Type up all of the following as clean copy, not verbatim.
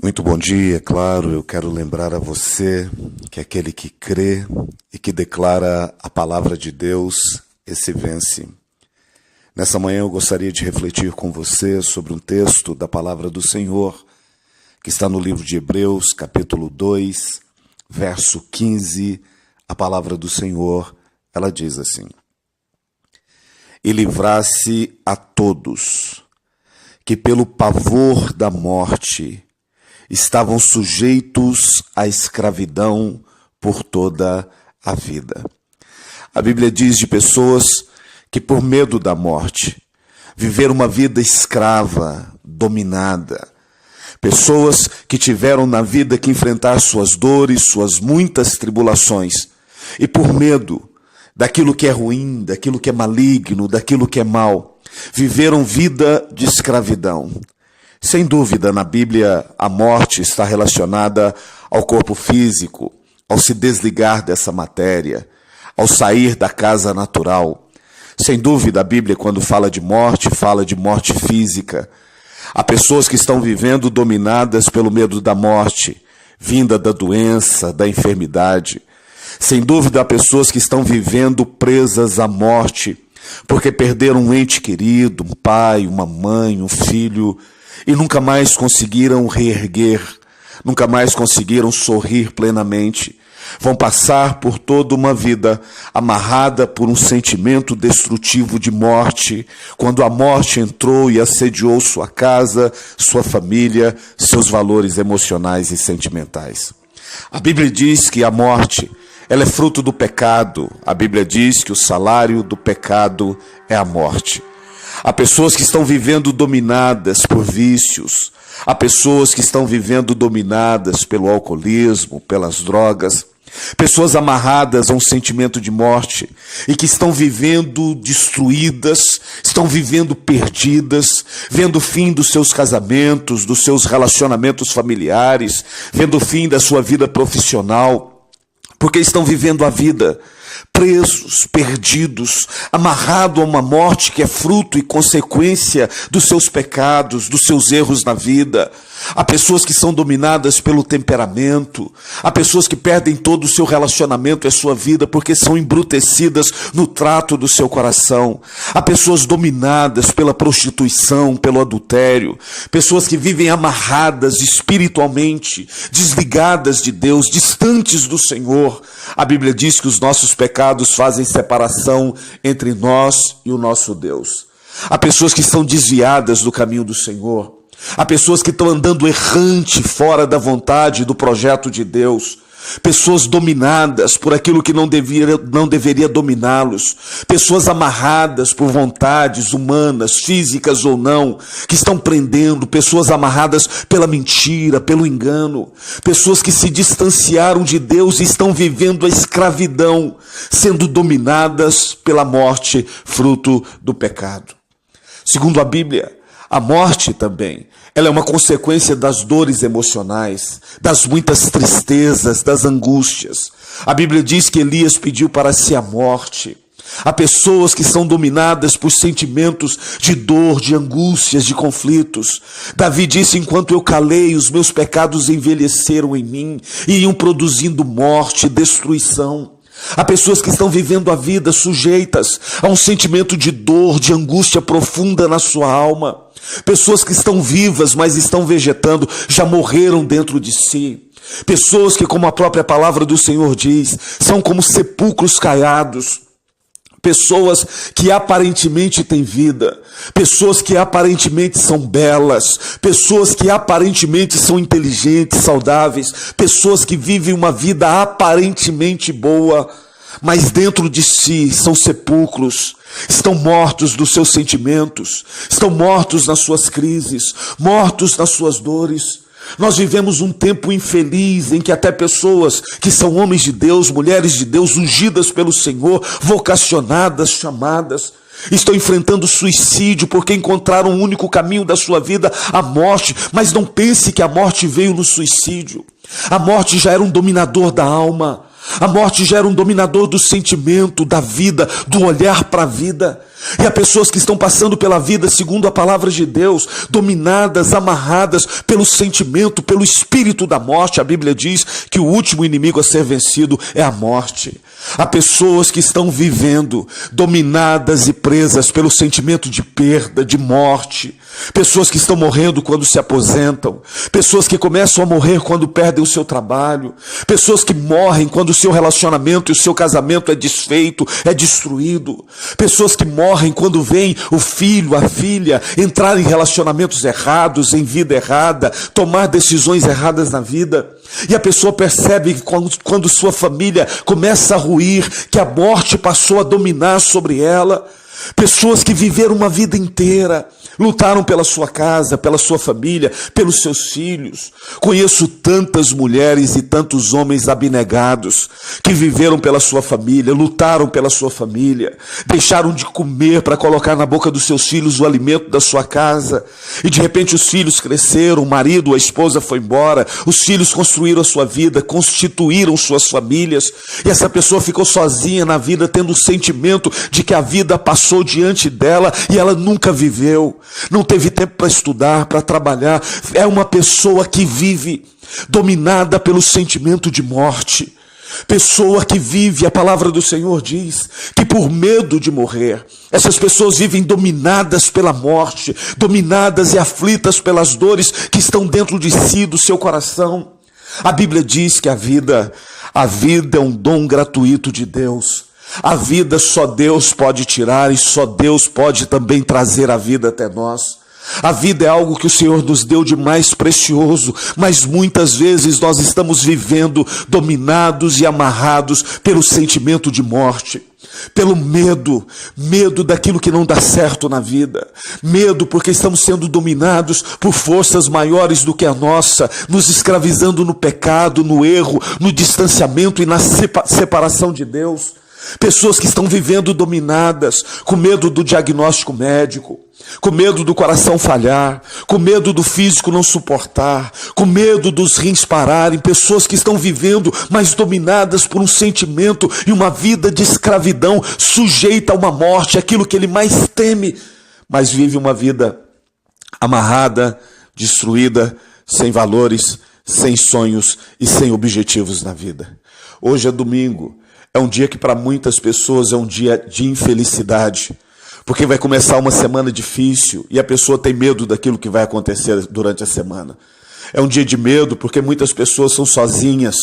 Muito bom dia, claro, eu quero lembrar a você que aquele que crê e que declara a palavra de Deus, esse vence. Nessa manhã eu gostaria de refletir com você sobre um texto da palavra do Senhor, que está no livro de Hebreus, capítulo 2, verso 15, a palavra do Senhor, ela diz assim: E livrasse a todos, que pelo pavor da morte estavam sujeitos à escravidão por toda a vida. A Bíblia diz de pessoas que por medo da morte viveram uma vida escrava, dominada. Pessoas que tiveram na vida que enfrentar suas dores, suas muitas tribulações. E por medo daquilo que é ruim, daquilo que é maligno, daquilo que é mal, viveram vida de escravidão. Sem dúvida, na Bíblia, a morte está relacionada ao corpo físico, ao se desligar dessa matéria, ao sair da casa natural. Sem dúvida, a Bíblia, quando fala de morte física. Há pessoas que estão vivendo dominadas pelo medo da morte, vinda da doença, da enfermidade. Sem dúvida, há pessoas que estão vivendo presas à morte, porque perderam um ente querido, um pai, uma mãe, um filho, e nunca mais conseguiram reerguer, nunca mais conseguiram sorrir plenamente. Vão passar por toda uma vida amarrada por um sentimento destrutivo de morte, quando a morte entrou e assediou sua casa, sua família, seus valores emocionais e sentimentais. A Bíblia diz que a morte, ela é fruto do pecado. A Bíblia diz que o salário do pecado é a morte. Há pessoas que estão vivendo dominadas por vícios. Há pessoas que estão vivendo dominadas pelo alcoolismo, pelas drogas. Pessoas amarradas a um sentimento de morte e que estão vivendo destruídas, estão vivendo perdidas, vendo o fim dos seus casamentos, dos seus relacionamentos familiares, vendo o fim da sua vida profissional, porque estão vivendo a vida presos, perdidos, amarrados a uma morte que é fruto e consequência dos seus pecados, dos seus erros na vida. Há pessoas que são dominadas pelo temperamento, há pessoas que perdem todo o seu relacionamento e a sua vida porque são embrutecidas no trato do seu coração. Há pessoas dominadas pela prostituição, pelo adultério, pessoas que vivem amarradas espiritualmente, desligadas de Deus, distantes do Senhor. A Bíblia diz que os nossos pecados fazem separação entre nós e o nosso Deus. Há pessoas que estão desviadas do caminho do Senhor. Há pessoas que estão andando errante fora da vontade do projeto de Deus. Pessoas dominadas por aquilo que não deveria dominá-los. Pessoas amarradas por vontades humanas, físicas ou não, que estão prendendo. Pessoas amarradas pela mentira, pelo engano. Pessoas que se distanciaram de Deus e estão vivendo a escravidão, sendo dominadas pela morte, fruto do pecado. Segundo a Bíblia, a morte também, ela é uma consequência das dores emocionais, das muitas tristezas, das angústias. A Bíblia diz que Elias pediu para si a morte. Há pessoas que são dominadas por sentimentos de dor, de angústias, de conflitos. Davi disse: enquanto eu calei, os meus pecados envelheceram em mim e iam produzindo morte e destruição. Há pessoas que estão vivendo a vida sujeitas a um sentimento de dor, de angústia profunda na sua alma. Pessoas que estão vivas, mas estão vegetando, já morreram dentro de si. Pessoas que, como a própria palavra do Senhor diz, são como sepulcros caiados. Pessoas que aparentemente têm vida, pessoas que aparentemente são belas, pessoas que aparentemente são inteligentes, saudáveis, pessoas que vivem uma vida aparentemente boa, mas dentro de si são sepulcros, estão mortos dos seus sentimentos, estão mortos nas suas crises, mortos nas suas dores. Nós vivemos um tempo infeliz em que até pessoas que são homens de Deus, mulheres de Deus, ungidas pelo Senhor, vocacionadas, chamadas, estão enfrentando suicídio porque encontraram o único caminho da sua vida, a morte. Mas não pense que a morte veio no suicídio. A morte já era um dominador da alma. A morte já era um dominador do sentimento, da vida, do olhar para a vida. E há pessoas que estão passando pela vida segundo a palavra de Deus, dominadas, amarradas pelo sentimento, pelo espírito da morte. A Bíblia diz que o último inimigo a ser vencido é a morte. Há pessoas que estão vivendo dominadas e presas pelo sentimento de perda, de morte. Pessoas que estão morrendo quando se aposentam. Pessoas que começam a morrer quando perdem o seu trabalho. Pessoas que morrem quando o seu relacionamento e o seu casamento é desfeito, é destruído. Pessoas que morrem quando veem o filho, a filha entrar em relacionamentos errados, em vida errada, tomar decisões erradas na vida. E a pessoa percebe que quando sua família começa a ruir, que a morte passou a dominar sobre ela. Pessoas que viveram uma vida inteira, lutaram pela sua casa, pela sua família, pelos seus filhos. Conheço tantas mulheres e tantos homens abnegados que viveram pela sua família, lutaram pela sua família, deixaram de comer para colocar na boca dos seus filhos o alimento da sua casa. E de repente os filhos cresceram, o marido, a esposa foi embora, os filhos construíram a sua vida, constituíram suas famílias. E essa pessoa ficou sozinha na vida, tendo o sentimento de que a vida passou diante dela e ela nunca viveu. Não teve tempo para estudar, para trabalhar. É uma pessoa que vive dominada pelo sentimento de morte. Pessoa que vive, a palavra do Senhor diz, que por medo de morrer, essas pessoas vivem dominadas pela morte, dominadas e aflitas pelas dores que estão dentro de si, do seu coração. A Bíblia diz que a vida é um dom gratuito de Deus. A vida só Deus pode tirar e só Deus pode também trazer a vida até nós. A vida é algo que o Senhor nos deu de mais precioso, mas muitas vezes nós estamos vivendo dominados e amarrados pelo sentimento de morte, pelo medo daquilo que não dá certo na vida, medo porque estamos sendo dominados por forças maiores do que a nossa, nos escravizando no pecado, no erro, no distanciamento e na separação de Deus. Pessoas que estão vivendo dominadas, com medo do diagnóstico médico, com medo do coração falhar, com medo do físico não suportar, com medo dos rins pararem. Pessoas que estão vivendo, mas dominadas por um sentimento e uma vida de escravidão, sujeita a uma morte, aquilo que ele mais teme, mas vive uma vida amarrada, destruída, sem valores, sem sonhos e sem objetivos na vida. Hoje é domingo. É um dia que para muitas pessoas é um dia de infelicidade, porque vai começar uma semana difícil e a pessoa tem medo daquilo que vai acontecer durante a semana. É um dia de medo porque muitas pessoas são sozinhas,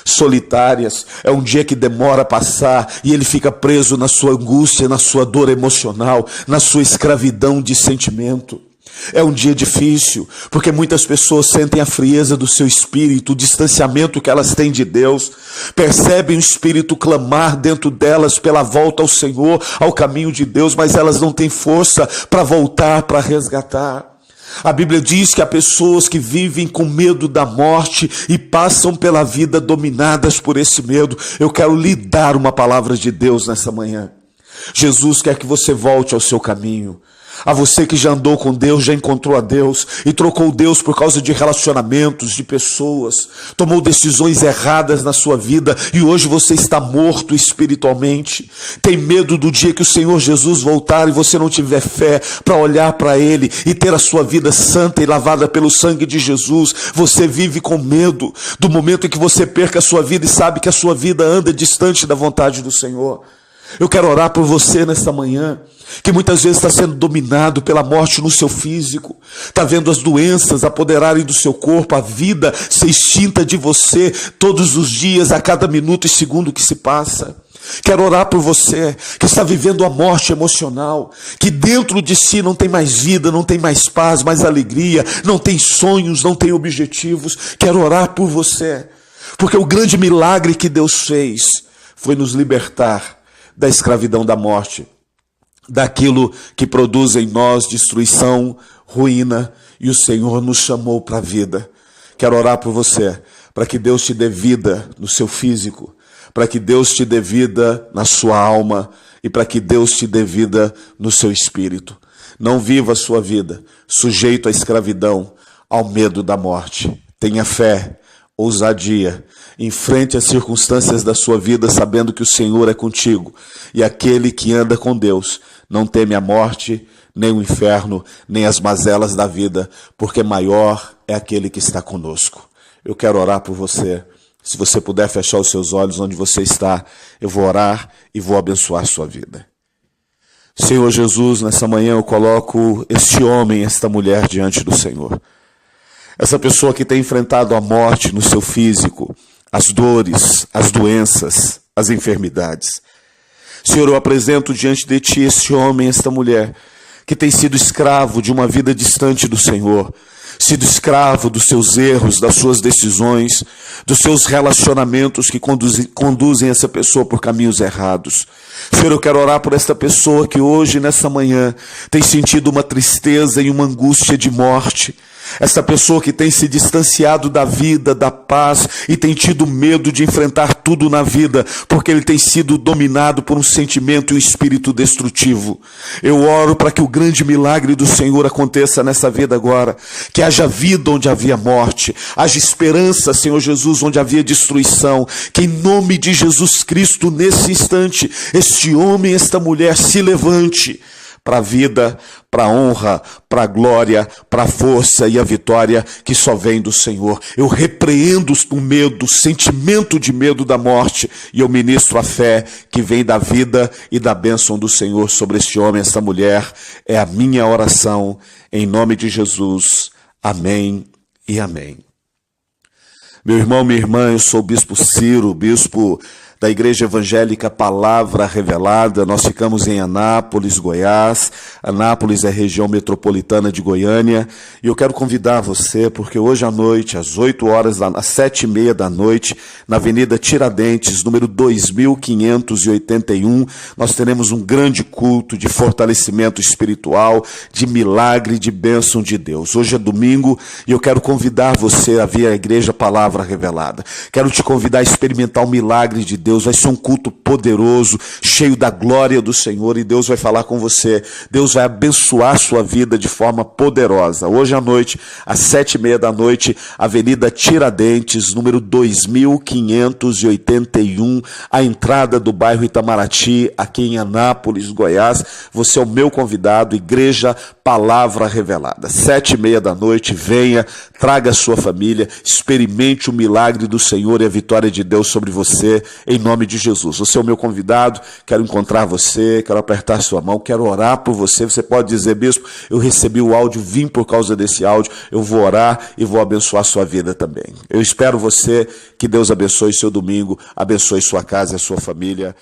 solitárias. É um dia que demora a passar e ele fica preso na sua angústia, na sua dor emocional, na sua escravidão de sentimento. É um dia difícil, porque muitas pessoas sentem a frieza do seu espírito, o distanciamento que elas têm de Deus, percebem o Espírito clamar dentro delas pela volta ao Senhor, ao caminho de Deus, mas elas não têm força para voltar, para resgatar. A Bíblia diz que há pessoas que vivem com medo da morte e passam pela vida dominadas por esse medo. Eu quero lhe dar uma palavra de Deus nessa manhã. Jesus quer que você volte ao seu caminho. A você que já andou com Deus, já encontrou a Deus e trocou Deus por causa de relacionamentos, de pessoas, tomou decisões erradas na sua vida e hoje você está morto espiritualmente. Tem medo do dia que o Senhor Jesus voltar e você não tiver fé para olhar para Ele e ter a sua vida santa e lavada pelo sangue de Jesus. Você vive com medo do momento em que você perca a sua vida e sabe que a sua vida anda distante da vontade do Senhor. Eu quero orar por você nesta manhã, que muitas vezes está sendo dominado pela morte no seu físico, está vendo as doenças apoderarem do seu corpo, a vida ser extinta de você todos os dias, a cada minuto e segundo que se passa. Quero orar por você que está vivendo a morte emocional, que dentro de si não tem mais vida, não tem mais paz, mais alegria, não tem sonhos, não tem objetivos. Quero orar por você, porque o grande milagre que Deus fez foi nos libertar da escravidão da morte, daquilo que produz em nós destruição, ruína, e o Senhor nos chamou para a vida. Quero orar por você, para que Deus te dê vida no seu físico, para que Deus te dê vida na sua alma e para que Deus te dê vida no seu espírito. Não viva a sua vida sujeito à escravidão, ao medo da morte. Tenha fé, ousadia. Enfrente as circunstâncias da sua vida sabendo que o Senhor é contigo. E aquele que anda com Deus não teme a morte, nem o inferno, nem as mazelas da vida, porque maior é aquele que está conosco. Eu quero orar por você. Se você puder fechar os seus olhos onde você está, eu vou orar e vou abençoar a sua vida. Senhor Jesus, nessa manhã eu coloco este homem, esta mulher diante do Senhor. Essa pessoa que tem enfrentado a morte no seu físico, as dores, as doenças, as enfermidades. Senhor, eu apresento diante de Ti este homem, esta mulher, que tem sido escravo de uma vida distante do Senhor, sido escravo dos seus erros, das suas decisões, dos seus relacionamentos que conduzem essa pessoa por caminhos errados. Senhor, eu quero orar por esta pessoa que hoje, nessa manhã, tem sentido uma tristeza e uma angústia de morte. Essa pessoa que tem se distanciado da vida, da paz e tem tido medo de enfrentar tudo na vida, porque ele tem sido dominado por um sentimento e um espírito destrutivo. Eu oro para que o grande milagre do Senhor aconteça nessa vida agora, que haja vida onde havia morte, haja esperança, Senhor Jesus, onde havia destruição, que em nome de Jesus Cristo, nesse instante, este homem, esta mulher se levante para a vida, para a honra, para a glória, para a força e a vitória que só vem do Senhor. Eu repreendo o medo, o sentimento de medo da morte, e eu ministro a fé que vem da vida e da bênção do Senhor sobre este homem, esta mulher. É a minha oração, em nome de Jesus. Amém e amém. Meu irmão, minha irmã, eu sou o Bispo Ciro, bispo da Igreja Evangélica Palavra Revelada. Nós ficamos em Anápolis, Goiás. Anápolis é a região metropolitana de Goiânia. E eu quero convidar você, porque hoje à noite, às 8 horas, às 7h30 da noite, na Avenida Tiradentes, número 2581, nós teremos um grande culto de fortalecimento espiritual, de milagre, de bênção de Deus. Hoje é domingo e eu quero convidar você a vir à Igreja Palavra Revelada. Quero te convidar a experimentar o milagre de Deus. Vai ser um culto poderoso, cheio da glória do Senhor, e Deus vai falar com você. Deus vai abençoar sua vida de forma poderosa. Hoje à noite, às 7h30 da noite, Avenida Tiradentes, número 2581, a entrada do bairro Itamaraty, aqui em Anápolis, Goiás. Você é o meu convidado, Igreja Palavra Revelada. 7h30 da noite, venha, traga a sua família, experimente o milagre do Senhor e a vitória de Deus sobre você, em nome de Jesus. Você é o meu convidado, quero encontrar você, quero apertar sua mão, quero orar por você. Você pode dizer: bispo, eu recebi o áudio, vim por causa desse áudio, eu vou orar e vou abençoar sua vida também. Eu espero você, que Deus abençoe seu domingo, abençoe sua casa e a sua família.